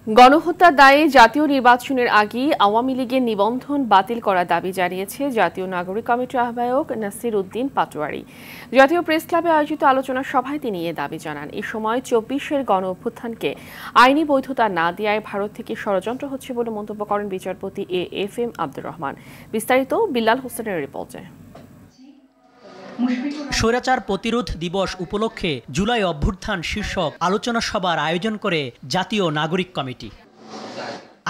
গণহত্যার দায়ে জাতীয় নির্বাচনের আগেই আওয়ামী লীগের নিবন্ধন বাতিল করার দাবি জানিয়েছে জাতীয় নাগরিক কমিটির আহ্বায়ক নাসির উদ্দিন পাটোয়ারী। জাতীয় প্রেস ক্লাবে আয়োজিত আলোচনা সভায় তিনি এ দাবি জানান। এ সময় ২৪-এর গণ অভ্যুত্থানকে আইনি বৈধতা না দেওয়ায় ভারত থেকে ষড়যন্ত্র হচ্ছে বলে মন্তব্য করেন বিচারপতি এ.এফ.এম. আব্দুর রহমান। বিস্তারিত বিল্লাল হোসেনের রিপোর্টে। স্বৈরাচার প্রতিরোধ দিবস উপলক্ষে জুলাই অভ্যুত্থান শীর্ষক আলোচনা সভার আয়োজন করে জাতীয় নাগরিক কমিটি।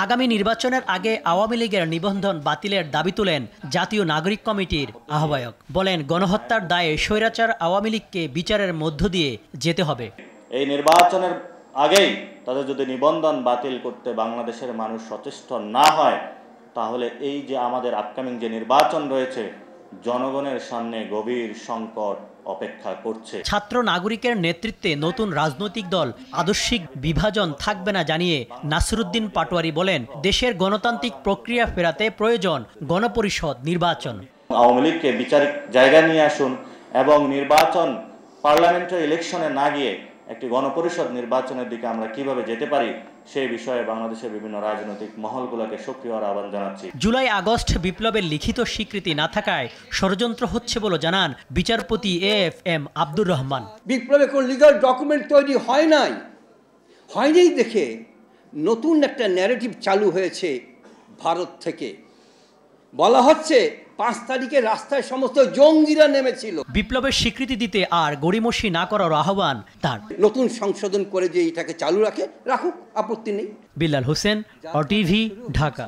আগামী নির্বাচনের আগে আওয়ামী লীগের নিবন্ধন বাতিলের দাবি তোলেন জাতীয় নাগরিক কমিটির আহ্বায়ক। বলেন, গণহত্যার দায়ে স্বৈরাচার আওয়ামী লীগকে বিচারের মধ্য দিয়ে যেতে হবে। এই নির্বাচনের আগেই তাদের যদি নিবন্ধন বাতিল করতে বাংলাদেশের মানুষ সচেষ্ট না হয়, তাহলে এই যে আমাদের আপকামিং যে নির্বাচন রয়েছে, জনগণের সামনে গভীর সংকট অপেক্ষা করছে। ছাত্র নাগরিকের নেতৃত্বে নতুন রাজনৈতিক দল আদর্শিক বিভাজন থাকবে না জানিয়ে নাসিরউদ্দিন পাটোয়ারী বলেন, দেশের গণতান্ত্রিক প্রক্রিয়া ফেরাতে প্রয়োজন গণপরিষদ নির্বাচন। আওয়ামী লীগকে বিচারিক জায়গায় নিয়ে আসুন এবং নির্বাচন পার্লামেন্টারি ইলেকশনে না গিয়ে একটি গণপরিষদ নির্বাচনের দিকে আমরা কিভাবে যেতে পারি সেই বিষয়ে বাংলাদেশের বিভিন্ন রাজনৈতিক মহলগুলোকে সক্রিয় হওয়ার আহ্বান জানাচ্ছি। জুলাই আগস্ট বিপ্লবের লিখিত স্বীকৃতি না থাকায় ষড়যন্ত্র হচ্ছে বলে জানান বিচারপতি এ.এফ.এম. আব্দুর রহমান। বিপ্লবে কোন লিগাল ডকুমেন্ট তৈরি হয়নি দেখে নতুন একটা ন্যারেটিভ চালু হয়েছে ভারত থেকে। বলা হচ্ছে ৫ তারিখে রাস্তায় সমস্ত জঙ্গিরা নেমেছিল। বিপ্লবের স্বীকৃতি দিতে আর গড়িমসি না করার আহ্বান তার। নতুন সংশোধন করে যে এটাকে চালু রাখুক, আপত্তি নেই। বিল্লাল হোসেন, OTV, ঢাকা।